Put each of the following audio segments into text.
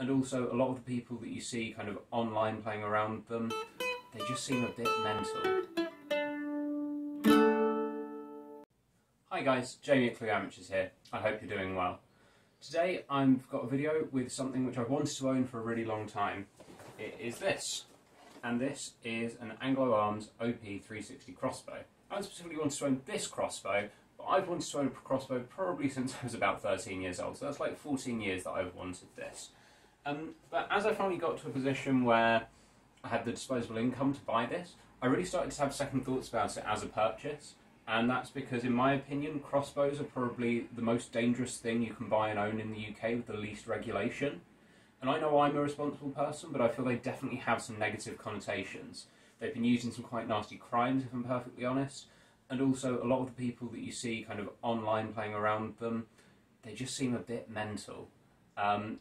And also, a lot of the people that you see kind of online playing around with them, they just seem a bit mental. Hi guys, Jamie at Anglo Amateurs here. I hope you're doing well. Today I've got a video with something which I've wanted to own for a really long time. It is this. And this is an Anglo Arms OP360 crossbow. I don't specifically wanted to own this crossbow, but I've wanted to own a crossbow probably since I was about 13 years old, so that's like 14 years that I've wanted this. But as I finally got to a position where I had the disposable income to buy this, I really started to have second thoughts about it as a purchase, and that's because, in my opinion, crossbows are probably the most dangerous thing you can buy and own in the UK with the least regulation. And I know I'm a responsible person, but I feel they definitely have some negative connotations. They've been used in some quite nasty crimes, if I'm perfectly honest, and also a lot of the people that you see kind of online playing around with them, they just seem a bit mental.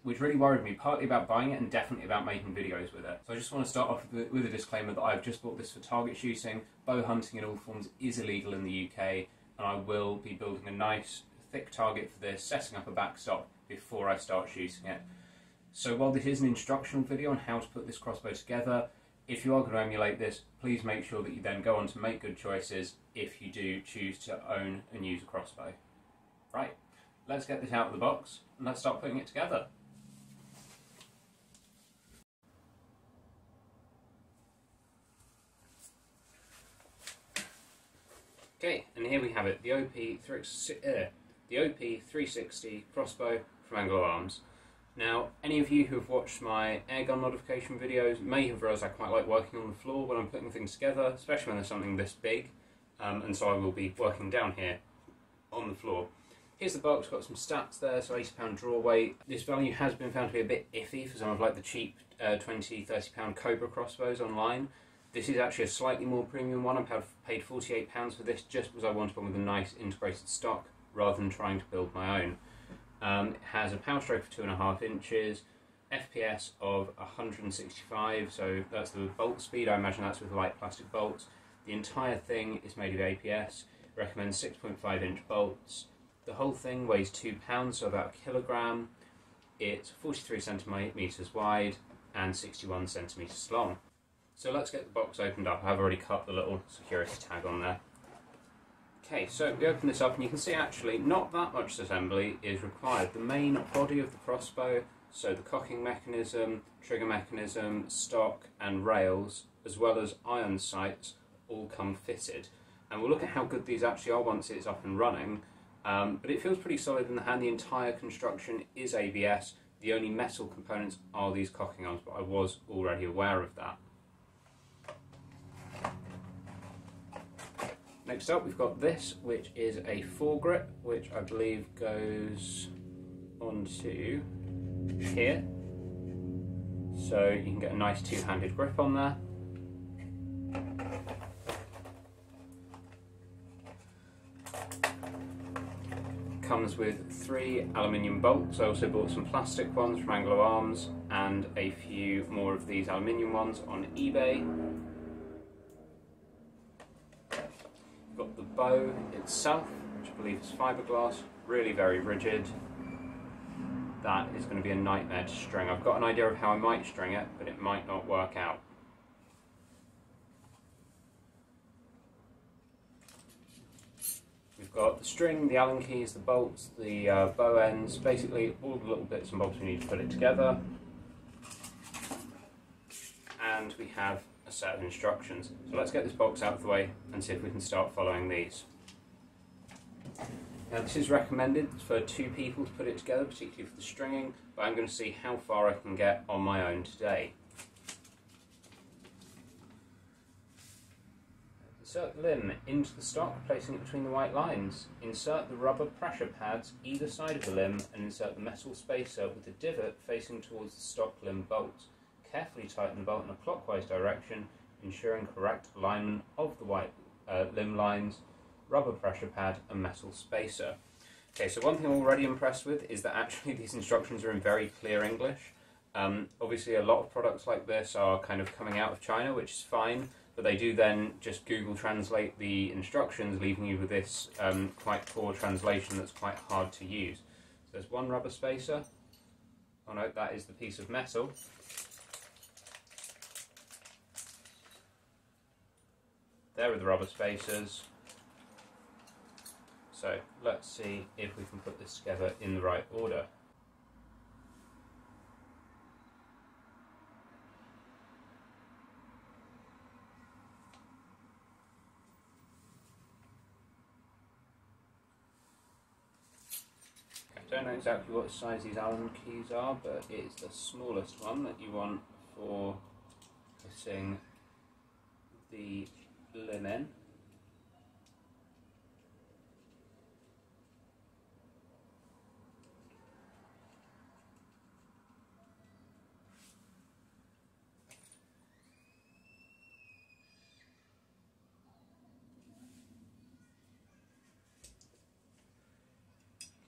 Which really worried me, partly about buying it and definitely about making videos with it. So I just want to start off with a disclaimer that I've just bought this for target shooting. Bow hunting in all forms is illegal in the UK, and I will be building a nice thick target for this, setting up a backstop before I start shooting it. So while this is an instructional video on how to put this crossbow together, if you are going to emulate this, please make sure that you then go on to make good choices if you do choose to own and use a crossbow. Right. Let's get this out of the box and let's start putting it together. Okay, and here we have it, the OP360 crossbow from Anglo Arms. Now, any of you who have watched my airgun modification videos may have realised I quite like working on the floor when I'm putting things together, especially when there's something this big, and so I will be working down here on the floor. Here's the box, got some stats there, so £80 draw weight. This value has been found to be a bit iffy for some of like the cheap £20, £30 Cobra crossbows online. This is actually a slightly more premium one. I've paid £48 for this just because I wanted one with a nice integrated stock rather than trying to build my own. It has a power stroke of 2.5 inches, FPS of 165, so that's the bolt speed. I imagine that's with light plastic bolts. The entire thing is made of ABS, recommends 6.5 inch bolts. The whole thing weighs 2 pounds, so about a kilogram. It's 43 centimetres wide and 61 centimetres long. So let's get the box opened up. I've already cut the little security tag on there. Okay, so we open this up and you can see actually not that much assembly is required. The main body of the crossbow, so the cocking mechanism, trigger mechanism, stock and rails, as well as iron sights, all come fitted. And we'll look at how good these actually are once it's up and running. But it feels pretty solid in the hand. The entire construction is ABS. The only metal components are these cocking arms, but I was already aware of that. Next up we've got this, which is a foregrip, which I believe goes onto here. So you can get a nice two-handed grip on there. Comes with 3 aluminium bolts. I also bought some plastic ones from Anglo Arms and a few more of these aluminium ones on eBay. You've got the bow itself, which I believe is fiberglass, really very rigid. That is going to be a nightmare to string. I've got an idea of how I might string it, but it might not work out. We've got the string, the Allen keys, the bolts, the bow ends, basically all the little bits and bobs we need to put it together. And we have a set of instructions. So let's get this box out of the way and see if we can start following these. Now this is recommended for 2 people to put it together, particularly for the stringing, but I'm going to see how far I can get on my own today. Insert the limb into the stock, placing it between the white lines. Insert the rubber pressure pads either side of the limb and insert the metal spacer with the divot facing towards the stock limb bolts. Carefully tighten the bolt in a clockwise direction, ensuring correct alignment of the white limb lines, rubber pressure pad and metal spacer. Okay, so one thing I'm already impressed with is that actually these instructions are in very clear English. Obviously a lot of products like this are kind of coming out of China, which is fine, but they do then just Google translate the instructions, leaving you with this quite poor translation that's quite hard to use. So there's one rubber spacer Oh no, that is the piece of metal. There are the rubber spacers. So let's see if we can put this together in the right order. I don't know exactly what size these Allen keys are, but it's the smallest one that you want for putting the limb in.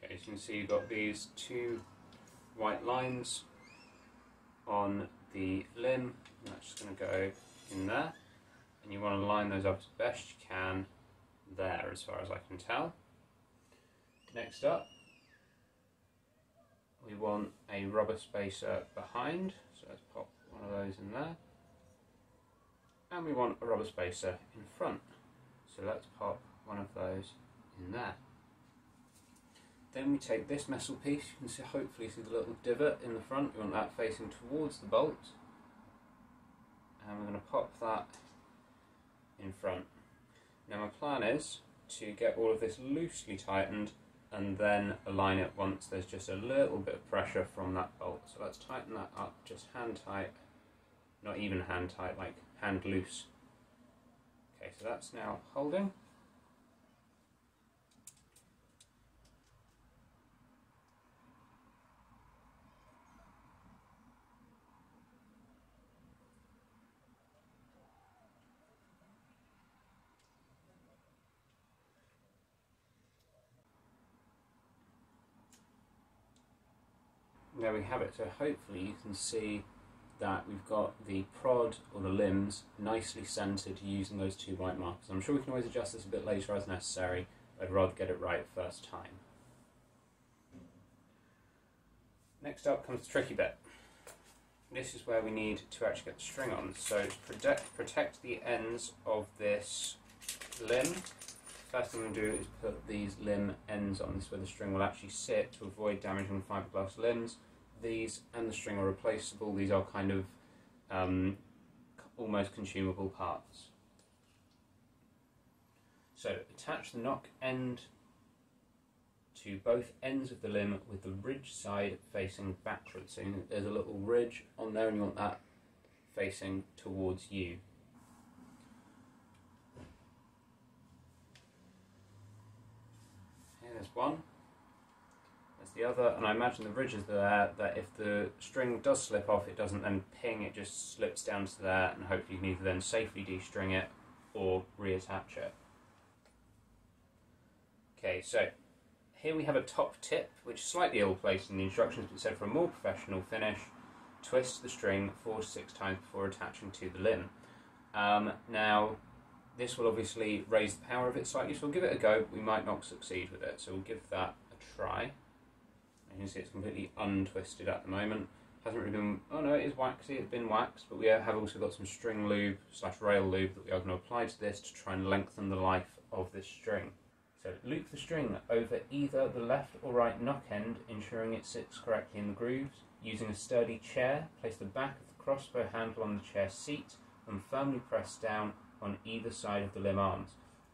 Okay, so you can see you've got these two white lines on the limb, and that's just going to go in there, and you want to line those up as best you can there, as far as I can tell. Next up, we want a rubber spacer behind, so let's pop one of those in there, and we want a rubber spacer in front, so let's pop one of those in there. Then we take this metal piece, you can see, hopefully see the little divot in the front, you want that facing towards the bolt, and we're going to pop that in front. Now my plan is to get all of this loosely tightened and then align it once there's just a little bit of pressure from that bolt. So let's tighten that up, just hand tight, not even hand tight, like hand loose. Okay, so that's now holding. There we have it. So hopefully you can see that we've got the prod or the limbs nicely centered using those two white markers. I'm sure we can always adjust this a bit later as necessary, but I'd rather get it right first time. Next up comes the tricky bit. This is where we need to actually get the string on. So to protect the ends of this limb, first thing I'm going to do is put these limb ends on. This is where the string will actually sit to avoid damaging the fiberglass limbs. These and the string are replaceable. These are kind of almost consumable parts. So attach the knock end to both ends of the limb with the ridge side facing backwards. So there's a little ridge on there and you want that facing towards you. Okay, there's one. There's the other, and I imagine the ridge is there, that if the string does slip off, it doesn't then ping, it just slips down to there, and hopefully you can either then safely de-string it or reattach it. Okay, so here we have a top tip, which is slightly ill-placed in the instructions, but it said for a more professional finish, twist the string 4 to 6 times before attaching to the limb. Now, this will obviously raise the power of it slightly, so we'll give it a go, but we might not succeed with it, so we'll give that a try. You can see it's completely untwisted at the moment. Hasn't really been, oh no, it is waxy, it's been waxed, but we have also got some string lube / rail lube that we are going to apply to this to try and lengthen the life of this string. So loop the string over either the left or right knock end, ensuring it sits correctly in the grooves. Using a sturdy chair, place the back of the crossbow handle on the chair seat and firmly press down on either side of the limb arms.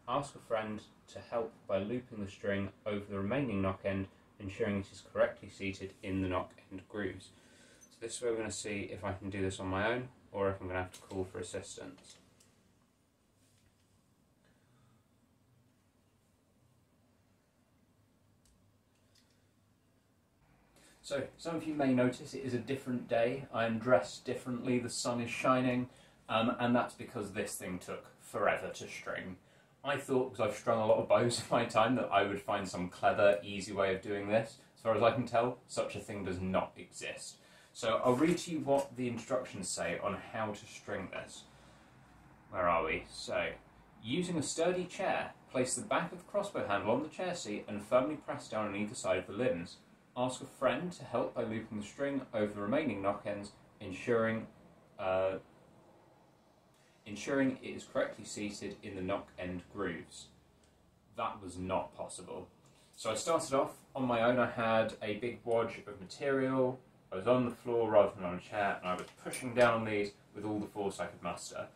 Ask a friend to help by looping the string over the remaining knock end, ensuring it is correctly seated in the knock end grooves. So this is where we're going to see if I can do this on my own or if I'm going to have to call for assistance. So some of you may notice it is a different day. I am dressed differently, the sun is shining, and that's because this thing took forever to string. I thought, because I've strung a lot of bows in my time, that I would find some clever, easy way of doing this. As far as I can tell, such a thing does not exist. So I'll read to you what the instructions say on how to string this. Where are we? So, using a sturdy chair, place the back of the crossbow handle on the chair seat and firmly press down on either side of the limbs. ask a friend to help by looping the string over the remaining knock ends, ensuring it is correctly seated in the knock end grooves. That was not possible. So I started off on my own. I had a big wodge of material. I was on the floor rather than on a chair, and I was pushing down on these with all the force I could muster.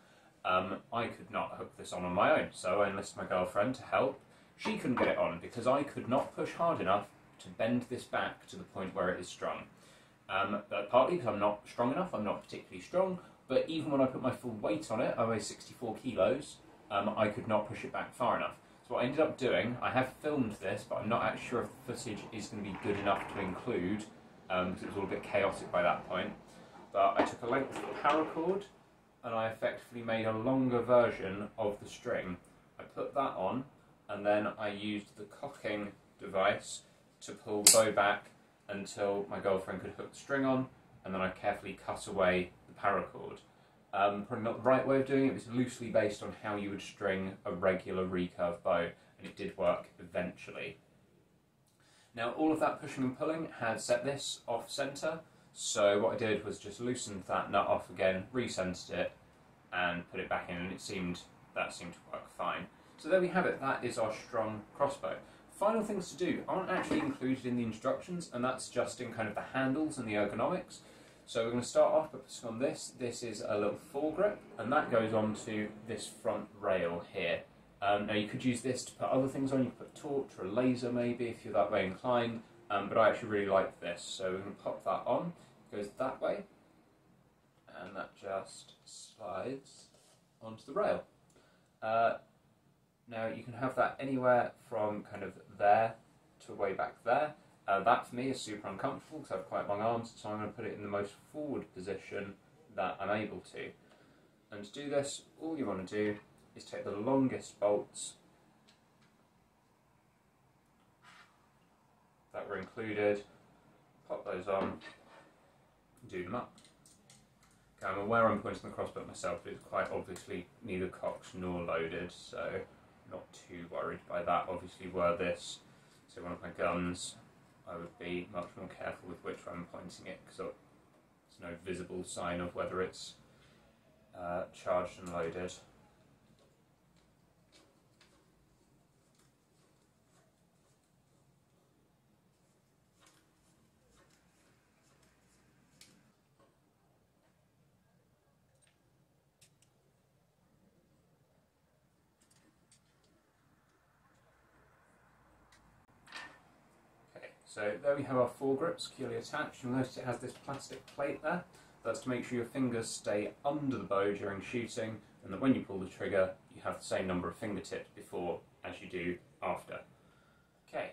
I could not hook this on my own, so I enlisted my girlfriend to help. She couldn't get it on because I could not push hard enough to bend this back to the point where it is strung. Partly because I'm not strong enough, I'm not particularly strong, but even when I put my full weight on it, I weigh 64 kilos, I could not push it back far enough. So what I ended up doing, I have filmed this, but I'm not actually sure if the footage is going to be good enough to include, because it was all a bit chaotic by that point. But I took a length of paracord, and I effectively made a longer version of the string. I put that on, and then I used the cocking device to pull the bow back until my girlfriend could hook the string on, and then I carefully cut away the paracord. Probably not the right way of doing it, but it's loosely based on how you would string a regular recurve bow, and it did work eventually. Now all of that pushing and pulling had set this off centre, so what I did was just loosened that nut off again, recentered it, and put it back in, and that seemed to work fine. So there we have it, that is our strung crossbow. Final things to do aren't actually included in the instructions, and that's just in kind of the handles and the ergonomics. So we're going to start off by putting on this. This is a little foregrip, and that goes onto this front rail here. Now you could use this to put other things on. You could put a torch or a laser maybe if you're that way inclined, but I actually really like this. So we're going to pop that on. It goes that way, and that just slides onto the rail. Now you can have that anywhere from kind of there to way back there. That for me is super uncomfortable because I have quite long arms, so I'm going to put it in the most forward position that I'm able to. And to do this, all you want to do is take the longest bolts that were included, pop those on, and do them up. Okay, I'm aware I'm pointing the crossbow at myself, but it's quite obviously neither cocked nor loaded, so I'm not too worried by that. Obviously were this, so one of my guns, I would be much more careful with which way I'm pointing it, because there's no visible sign of whether it's charged and loaded. So there we have our foregrip securely attached. You'll notice it has this plastic plate there. That's to make sure your fingers stay under the bow during shooting, and that when you pull the trigger, you have the same number of fingertips before as you do after. Okay.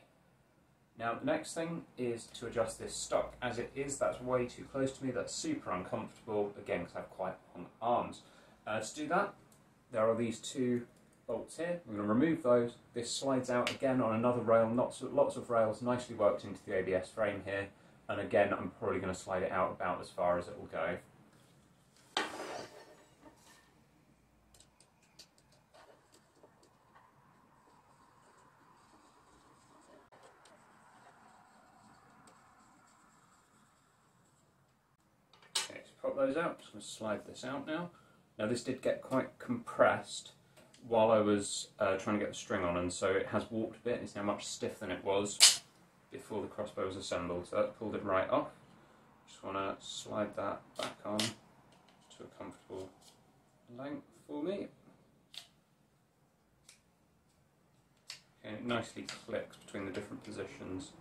Now the next thing is to adjust this stock. As it is, that's way too close to me. That's super uncomfortable, again, because I have quite long arms. To do that, there are these two bolts here. We're going to remove those. This slides out again on another rail, lots of rails nicely worked into the ABS frame here, and again I'm probably going to slide it out about as far as it will go. Okay, so pop those out. Just going to slide this out now. Now this did get quite compressed while I was trying to get the string on, and so it has warped a bit. It's now much stiffer than it was before the crossbow was assembled, so that pulled it right off. Just want to slide that back on to a comfortable length for me. Okay, it nicely clicks between the different positions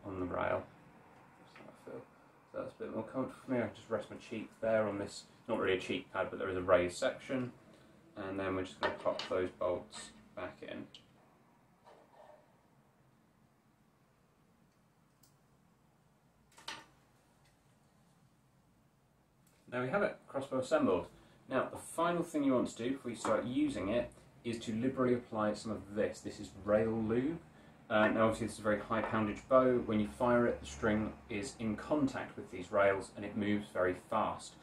on the rail. So that's a bit more comfortable for me. I can just rest my cheek there on this, not really a cheek pad, but there is a raised section. And then we're just going to pop those bolts back in. There we have it, crossbow assembled. Now the final thing you want to do before you start using it is to liberally apply some of this. This is rail lube. Now obviously this is a very high poundage bow. When you fire it, the string is in contact with these rails and it moves very fast.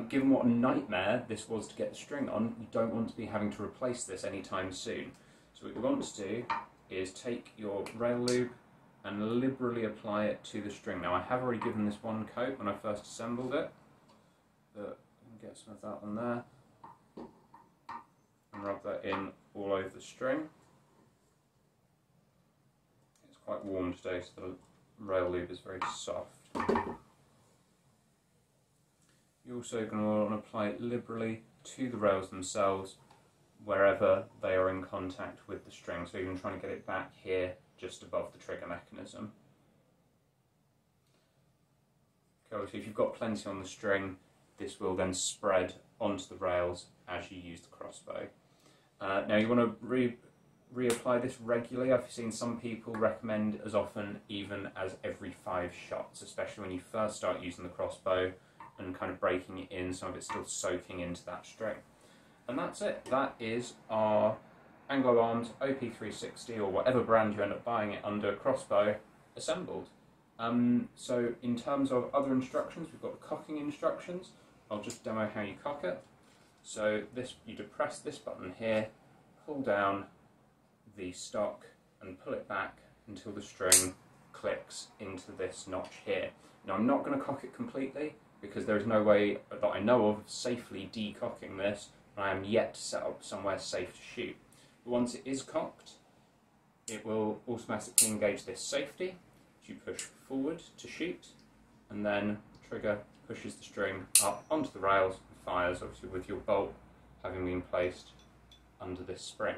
Given what a nightmare this was to get the string on, you don't want to be having to replace this anytime soon. So what you want to do is take your rail lube and liberally apply it to the string. Now I have already given this one coat when I first assembled it, but you can get some of that on there, and rub that in all over the string. It's quite warm today, so the rail lube is very soft. You're also going to want to apply it liberally to the rails themselves wherever they are in contact with the string, so even trying to get it back here just above the trigger mechanism. Okay, so if you've got plenty on the string, this will then spread onto the rails as you use the crossbow. Now you want to reapply this regularly. I've seen some people recommend as often even as every 5 shots, especially when you first start using the crossbow and kind of breaking it in, some of it's still soaking into that string. And that's it. That is our Anglo Arms OP360, or whatever brand you end up buying it under, crossbow assembled. So in terms of other instructions, we've got the cocking instructions. I'll just demo how you cock it. So this, you depress this button here, pull down the stock and pull it back until the string clicks into this notch here. Now I'm not going to cock it completely because there is no way that I know of safely decocking this, and I am yet to set up somewhere safe to shoot. But once it is cocked, it will automatically engage this safety, which you push forward to shoot, and then the trigger pushes the string up onto the rails and fires, obviously with your bolt having been placed under this spring.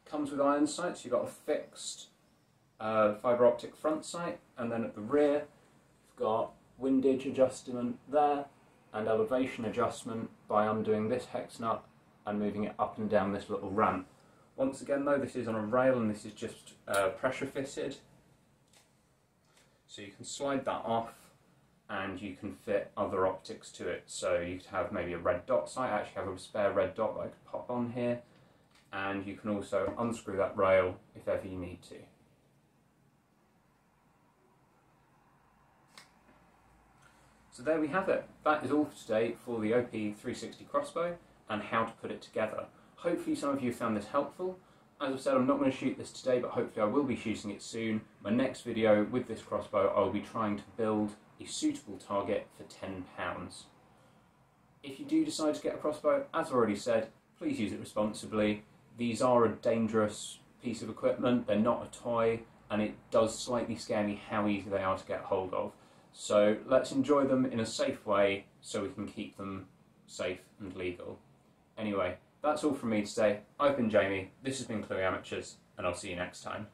Comes with iron sights. You've got a fixed fibre optic front sight, and then at the rear you've got windage adjustment there and elevation adjustment by undoing this hex nut and moving it up and down this little ramp. Once again though, this is on a rail and this is just pressure fitted, so you can slide that off and you can fit other optics to it. So you could have maybe a red dot sight. I actually have a spare red dot that I could pop on here, and you can also unscrew that rail if ever you need to. So there we have it. That is all for today for the OP360 crossbow and how to put it together. Hopefully some of you found this helpful. As I've said, I'm not going to shoot this today, but hopefully I will be shooting it soon. My next video with this crossbow, I'll be trying to build a suitable target for £10. If you do decide to get a crossbow, as I've already said, please use it responsibly. These are a dangerous piece of equipment, they're not a toy, and it does slightly scare me how easy they are to get hold of. So let's enjoy them in a safe way so we can keep them safe and legal. Anyway, that's all from me today. I've been Jamie, this has been Cluey Amateurs, and I'll see you next time.